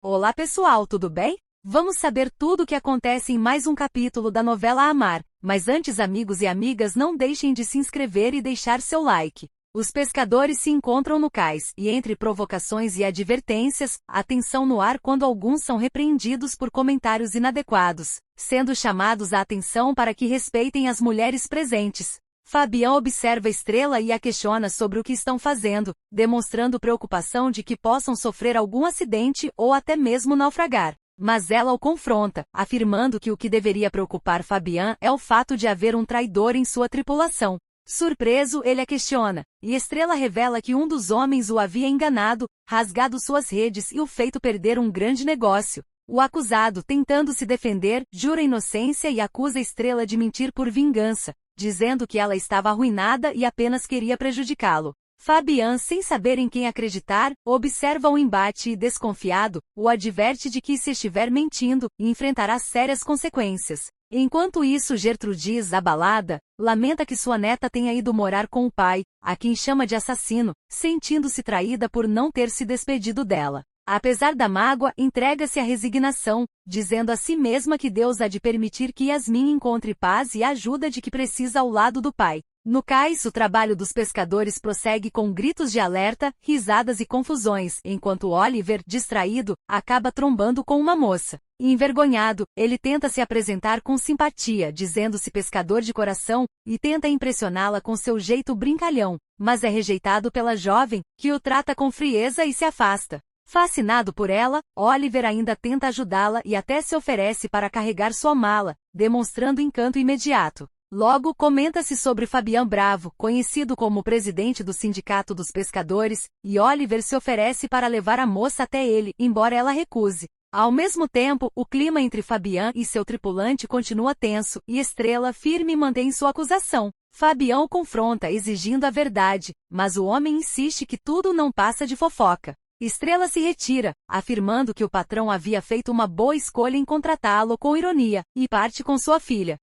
Olá pessoal, tudo bem? Vamos saber tudo o que acontece em mais um capítulo da novela Amar, mas antes amigos e amigas não deixem de se inscrever e deixar seu like. Os pescadores se encontram no cais, e entre provocações e advertências, há tensão no ar quando alguns são repreendidos por comentários inadequados, sendo chamados a atenção para que respeitem as mulheres presentes. Fabian observa Estrela e a questiona sobre o que estão fazendo, demonstrando preocupação de que possam sofrer algum acidente ou até mesmo naufragar. Mas ela o confronta, afirmando que o que deveria preocupar Fabian é o fato de haver um traidor em sua tripulação. Surpreso, ele a questiona, e Estrela revela que um dos homens o havia enganado, rasgado suas redes e o feito perder um grande negócio. O acusado, tentando se defender, jura inocência e acusa Estrela de mentir por vingança, dizendo que ela estava arruinada e apenas queria prejudicá-lo. Fabian, sem saber em quem acreditar, observa o embate e, desconfiado, o adverte de que se estiver mentindo, enfrentará sérias consequências. Enquanto isso, Gertrudis, abalada, lamenta que sua neta tenha ido morar com o pai, a quem chama de assassino, sentindo-se traída por não ter se despedido dela. Apesar da mágoa, entrega-se à resignação, dizendo a si mesma que Deus há de permitir que Yasmin encontre paz e a ajuda de que precisa ao lado do pai. No cais, o trabalho dos pescadores prossegue com gritos de alerta, risadas e confusões, enquanto Oliver, distraído, acaba trombando com uma moça. Envergonhado, ele tenta se apresentar com simpatia, dizendo-se pescador de coração, e tenta impressioná-la com seu jeito brincalhão, mas é rejeitado pela jovem, que o trata com frieza e se afasta. Fascinado por ela, Oliver ainda tenta ajudá-la e até se oferece para carregar sua mala, demonstrando encanto imediato. Logo, comenta-se sobre Fabian Bravo, conhecido como presidente do Sindicato dos Pescadores, e Oliver se oferece para levar a moça até ele, embora ela recuse. Ao mesmo tempo, o clima entre Fabian e seu tripulante continua tenso, e Estrela, firme, mantém sua acusação. Fabian o confronta, exigindo a verdade, mas o homem insiste que tudo não passa de fofoca. Estrela se retira, afirmando que o patrão havia feito uma boa escolha em contratá-lo com ironia, e parte com sua filha.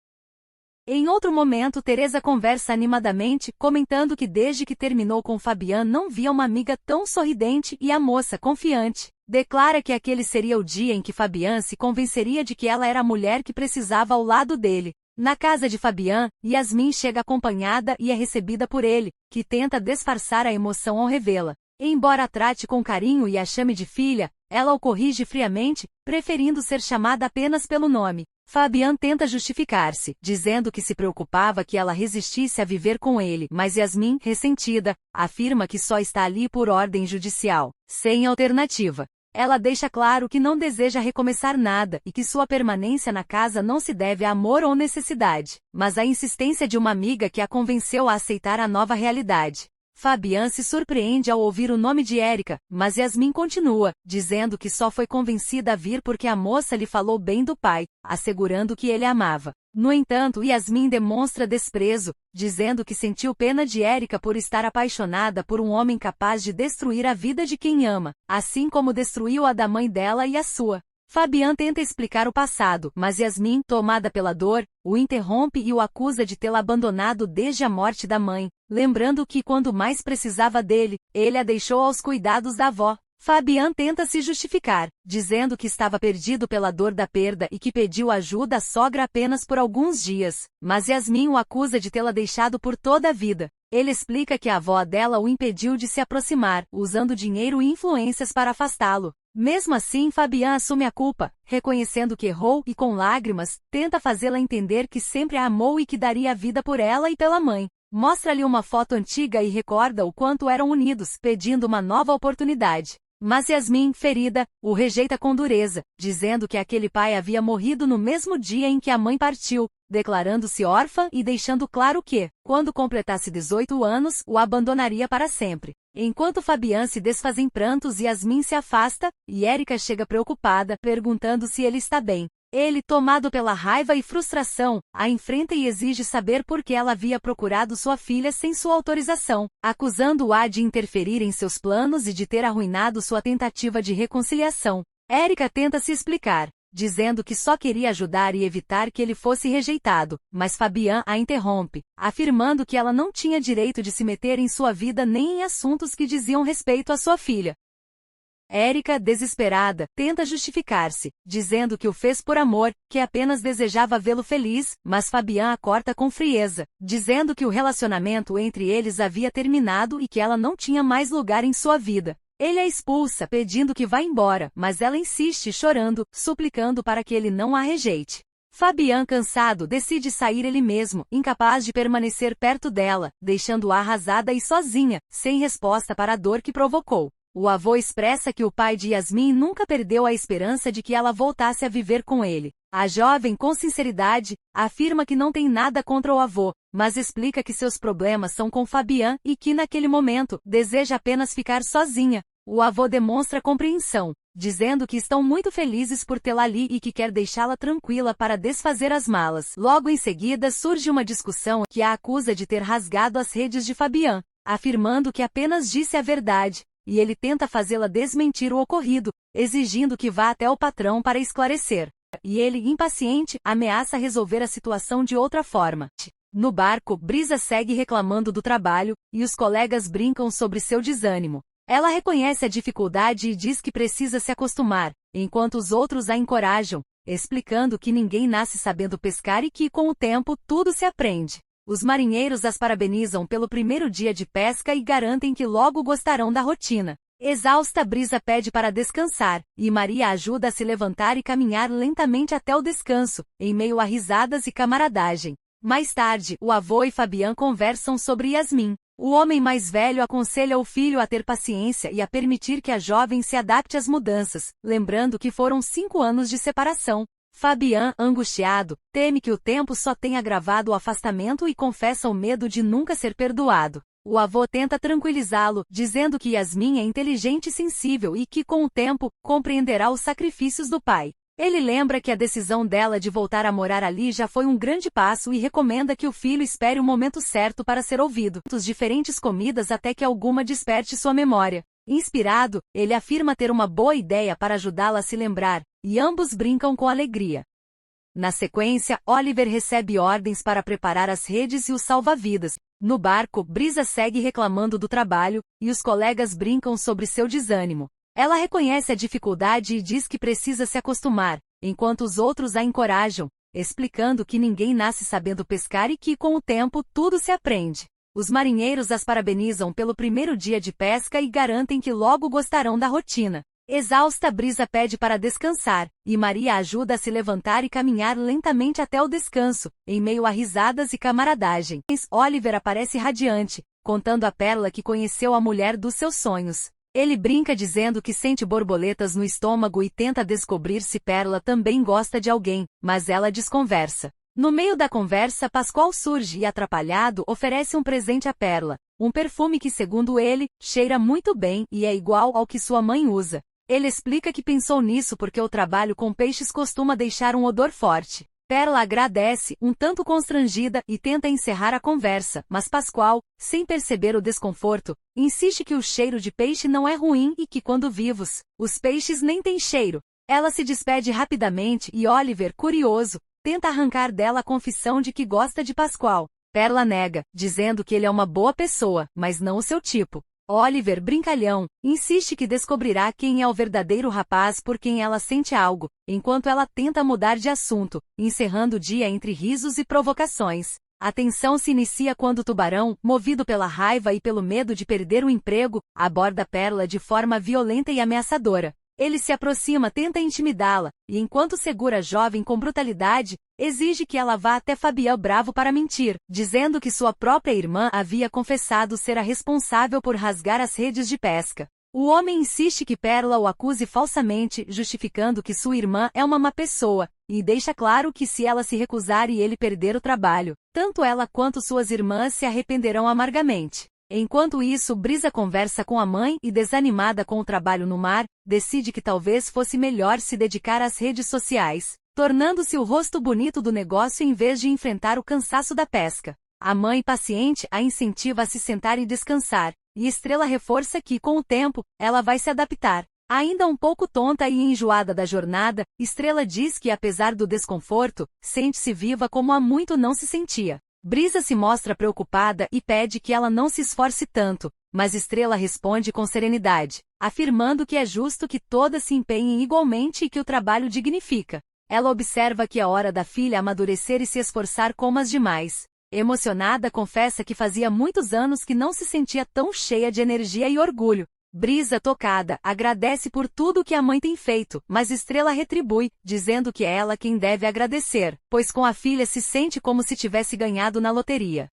Em outro momento, Teresa conversa animadamente, comentando que desde que terminou com Fabian não via uma amiga tão sorridente, e a moça, confiante, declara que aquele seria o dia em que Fabian se convenceria de que ela era a mulher que precisava ao lado dele. Na casa de Fabian, Yasmin chega acompanhada e é recebida por ele, que tenta disfarçar a emoção ao revê-la. Embora a trate com carinho e a chame de filha, ela o corrige friamente, preferindo ser chamada apenas pelo nome. Fabian tenta justificar-se, dizendo que se preocupava que ela resistisse a viver com ele, mas Yasmin, ressentida, afirma que só está ali por ordem judicial, sem alternativa. Ela deixa claro que não deseja recomeçar nada e que sua permanência na casa não se deve a amor ou necessidade, mas à insistência de uma amiga que a convenceu a aceitar a nova realidade. Fabian se surpreende ao ouvir o nome de Érica, mas Yasmin continua, dizendo que só foi convencida a vir porque a moça lhe falou bem do pai, assegurando que ele a amava. No entanto, Yasmin demonstra desprezo, dizendo que sentiu pena de Érica por estar apaixonada por um homem capaz de destruir a vida de quem ama, assim como destruiu a da mãe dela e a sua. Fabian tenta explicar o passado, mas Yasmin, tomada pela dor, o interrompe e o acusa de tê-la abandonado desde a morte da mãe, lembrando que quando mais precisava dele, ele a deixou aos cuidados da avó. Fabian tenta se justificar, dizendo que estava perdido pela dor da perda e que pediu ajuda à sogra apenas por alguns dias, mas Yasmin o acusa de tê-la deixado por toda a vida. Ele explica que a avó dela o impediu de se aproximar, usando dinheiro e influências para afastá-lo. Mesmo assim, Fabian assume a culpa, reconhecendo que errou e, com lágrimas, tenta fazê-la entender que sempre a amou e que daria a vida por ela e pela mãe. Mostra-lhe uma foto antiga e recorda o quanto eram unidos, pedindo uma nova oportunidade. Mas Yasmin, ferida, o rejeita com dureza, dizendo que aquele pai havia morrido no mesmo dia em que a mãe partiu, declarando-se órfã e deixando claro que, quando completasse 18 anos, o abandonaria para sempre. Enquanto Fabian se desfaz em prantos, Yasmin se afasta, e Érica chega preocupada, perguntando se ele está bem. Ele, tomado pela raiva e frustração, a enfrenta e exige saber por que ela havia procurado sua filha sem sua autorização, acusando-a de interferir em seus planos e de ter arruinado sua tentativa de reconciliação. Érica tenta se explicar, dizendo que só queria ajudar e evitar que ele fosse rejeitado, mas Fabian a interrompe, afirmando que ela não tinha direito de se meter em sua vida nem em assuntos que diziam respeito à sua filha. Érica, desesperada, tenta justificar-se, dizendo que o fez por amor, que apenas desejava vê-lo feliz, mas Fabian a corta com frieza, dizendo que o relacionamento entre eles havia terminado e que ela não tinha mais lugar em sua vida. Ele a expulsa, pedindo que vá embora, mas ela insiste chorando, suplicando para que ele não a rejeite. Fabian, cansado, decide sair ele mesmo, incapaz de permanecer perto dela, deixando-a arrasada e sozinha, sem resposta para a dor que provocou. O avô expressa que o pai de Yasmin nunca perdeu a esperança de que ela voltasse a viver com ele. A jovem, com sinceridade, afirma que não tem nada contra o avô, mas explica que seus problemas são com Fabian e que naquele momento, deseja apenas ficar sozinha. O avô demonstra compreensão, dizendo que estão muito felizes por tê-la ali e que quer deixá-la tranquila para desfazer as malas. Logo em seguida surge uma discussão que a acusa de ter rasgado as redes de Fabian, afirmando que apenas disse a verdade. E ele tenta fazê-la desmentir o ocorrido, exigindo que vá até o patrão para esclarecer. E ele, impaciente, ameaça resolver a situação de outra forma. No barco, Brisa segue reclamando do trabalho, e os colegas brincam sobre seu desânimo. Ela reconhece a dificuldade e diz que precisa se acostumar, enquanto os outros a encorajam, explicando que ninguém nasce sabendo pescar e que, com o tempo, tudo se aprende. Os marinheiros as parabenizam pelo primeiro dia de pesca e garantem que logo gostarão da rotina. Exausta, Brisa pede para descansar, e Maria ajuda a se levantar e caminhar lentamente até o descanso, em meio a risadas e camaradagem. Mais tarde, o avô e Fabian conversam sobre Yasmin. O homem mais velho aconselha o filho a ter paciência e a permitir que a jovem se adapte às mudanças, lembrando que foram 5 anos de separação. Fabian, angustiado, teme que o tempo só tenha agravado o afastamento e confessa o medo de nunca ser perdoado. O avô tenta tranquilizá-lo, dizendo que Yasmin é inteligente e sensível e que, com o tempo, compreenderá os sacrifícios do pai. Ele lembra que a decisão dela de voltar a morar ali já foi um grande passo e recomenda que o filho espere o momento certo para ser ouvido. Diferentes comidas até que alguma desperte sua memória. Inspirado, ele afirma ter uma boa ideia para ajudá-la a se lembrar, e ambos brincam com alegria. Na sequência, Oliver recebe ordens para preparar as redes e os salva-vidas. No barco, Brisa segue reclamando do trabalho, e os colegas brincam sobre seu desânimo. Ela reconhece a dificuldade e diz que precisa se acostumar, enquanto os outros a encorajam, explicando que ninguém nasce sabendo pescar e que, com o tempo, tudo se aprende. Os marinheiros as parabenizam pelo primeiro dia de pesca e garantem que logo gostarão da rotina. Exausta, Brisa pede para descansar, e Maria ajuda a se levantar e caminhar lentamente até o descanso, em meio a risadas e camaradagem. Oliver aparece radiante, contando a Pérola que conheceu a mulher dos seus sonhos. Ele brinca dizendo que sente borboletas no estômago e tenta descobrir se Pérola também gosta de alguém, mas ela desconversa. No meio da conversa, Pascoal surge e, atrapalhado, oferece um presente a Pérola, um perfume que, segundo ele, cheira muito bem e é igual ao que sua mãe usa. Ele explica que pensou nisso porque o trabalho com peixes costuma deixar um odor forte. Pérola agradece, um tanto constrangida, e tenta encerrar a conversa, mas Pascoal, sem perceber o desconforto, insiste que o cheiro de peixe não é ruim e que, quando vivos, os peixes nem têm cheiro. Ela se despede rapidamente e Oliver, curioso, tenta arrancar dela a confissão de que gosta de Pascoal. Pérola nega, dizendo que ele é uma boa pessoa, mas não o seu tipo. Oliver, brincalhão, insiste que descobrirá quem é o verdadeiro rapaz por quem ela sente algo, enquanto ela tenta mudar de assunto, encerrando o dia entre risos e provocações. A tensão se inicia quando o tubarão, movido pela raiva e pelo medo de perder o emprego, aborda Pérola de forma violenta e ameaçadora. Ele se aproxima, tenta intimidá-la, e enquanto segura a jovem com brutalidade, exige que ela vá até Fabian bravo para mentir, dizendo que sua própria irmã havia confessado ser a responsável por rasgar as redes de pesca. O homem insiste que Pérola o acuse falsamente, justificando que sua irmã é uma má pessoa, e deixa claro que se ela se recusar e ele perder o trabalho, tanto ela quanto suas irmãs se arrependerão amargamente. Enquanto isso, Brisa conversa com a mãe e, desanimada com o trabalho no mar, decide que talvez fosse melhor se dedicar às redes sociais, tornando-se o rosto bonito do negócio em vez de enfrentar o cansaço da pesca. A mãe, paciente, a incentiva a se sentar e descansar, e Estrela reforça que, com o tempo, ela vai se adaptar. Ainda um pouco tonta e enjoada da jornada, Estrela diz que, apesar do desconforto, sente-se viva como há muito não se sentia. Brisa se mostra preocupada e pede que ela não se esforce tanto, mas Estrela responde com serenidade, afirmando que é justo que todas se empenhem igualmente e que o trabalho dignifica. Ela observa que é hora da filha amadurecer e se esforçar como as demais. Emocionada, confessa que fazia muitos anos que não se sentia tão cheia de energia e orgulho. Brisa, tocada, agradece por tudo que a mãe tem feito, mas Estrela retribui, dizendo que é ela quem deve agradecer, pois com a filha se sente como se tivesse ganhado na loteria.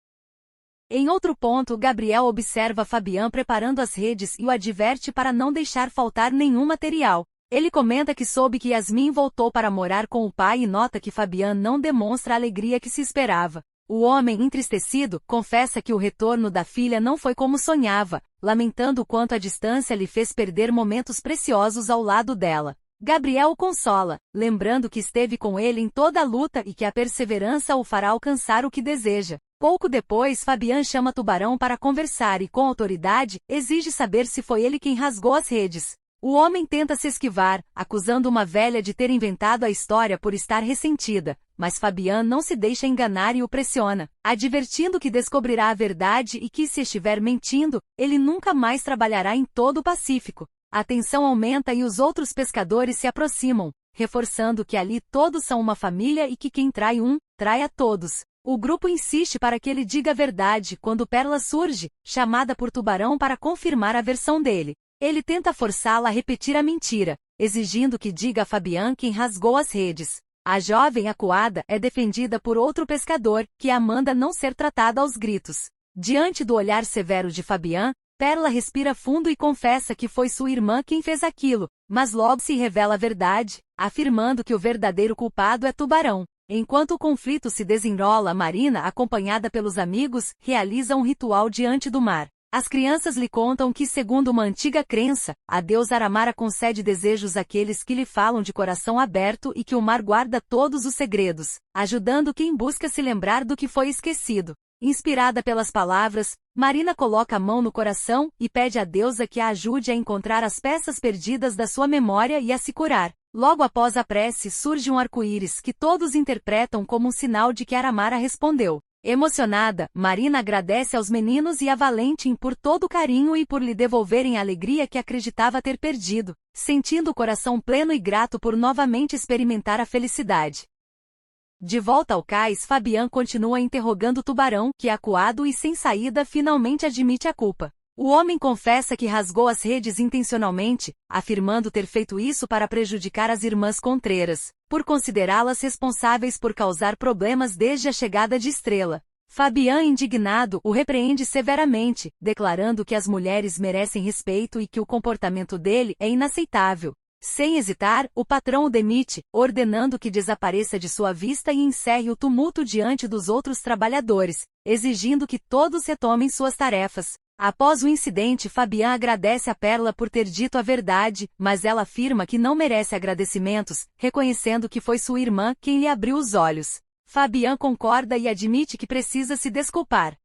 Em outro ponto, Gabriel observa Fabian preparando as redes e o adverte para não deixar faltar nenhum material. Ele comenta que soube que Yasmin voltou para morar com o pai e nota que Fabian não demonstra a alegria que se esperava. O homem, entristecido, confessa que o retorno da filha não foi como sonhava, lamentando o quanto a distância lhe fez perder momentos preciosos ao lado dela. Gabriel o consola, lembrando que esteve com ele em toda a luta e que a perseverança o fará alcançar o que deseja. Pouco depois, Fabian chama Tubarão para conversar e, com autoridade, exige saber se foi ele quem rasgou as redes. O homem tenta se esquivar, acusando uma velha de ter inventado a história por estar ressentida, mas Fabian não se deixa enganar e o pressiona, advertindo que descobrirá a verdade e que, se estiver mentindo, ele nunca mais trabalhará em todo o Pacífico. A tensão aumenta e os outros pescadores se aproximam, reforçando que ali todos são uma família e que quem trai um, trai a todos. O grupo insiste para que ele diga a verdade quando Perla surge, chamada por Tubarão para confirmar a versão dele. Ele tenta forçá-la a repetir a mentira, exigindo que diga a Fabian quem rasgou as redes. A jovem acuada é defendida por outro pescador, que a manda não ser tratada aos gritos. Diante do olhar severo de Fabian, Perla respira fundo e confessa que foi sua irmã quem fez aquilo, mas logo se revela a verdade, afirmando que o verdadeiro culpado é Tubarão. Enquanto o conflito se desenrola, Marina, acompanhada pelos amigos, realiza um ritual diante do mar. As crianças lhe contam que, segundo uma antiga crença, a deusa Aramara concede desejos àqueles que lhe falam de coração aberto e que o mar guarda todos os segredos, ajudando quem busca se lembrar do que foi esquecido. Inspirada pelas palavras, Marina coloca a mão no coração e pede à deusa que a ajude a encontrar as peças perdidas da sua memória e a se curar. Logo após a prece surge um arco-íris que todos interpretam como um sinal de que Aramara respondeu. Emocionada, Marina agradece aos meninos e a Valentim por todo o carinho e por lhe devolverem a alegria que acreditava ter perdido, sentindo o coração pleno e grato por novamente experimentar a felicidade. De volta ao cais, Fabian continua interrogando Tubarão, que, acuado e sem saída, finalmente admite a culpa. O homem confessa que rasgou as redes intencionalmente, afirmando ter feito isso para prejudicar as irmãs Contreras, por considerá-las responsáveis por causar problemas desde a chegada de Estrela. Fabian, indignado, o repreende severamente, declarando que as mulheres merecem respeito e que o comportamento dele é inaceitável. Sem hesitar, o patrão o demite, ordenando que desapareça de sua vista e encerre o tumulto diante dos outros trabalhadores, exigindo que todos retomem suas tarefas. Após o incidente, Fabian agradece a Perla por ter dito a verdade, mas ela afirma que não merece agradecimentos, reconhecendo que foi sua irmã quem lhe abriu os olhos. Fabian concorda e admite que precisa se desculpar.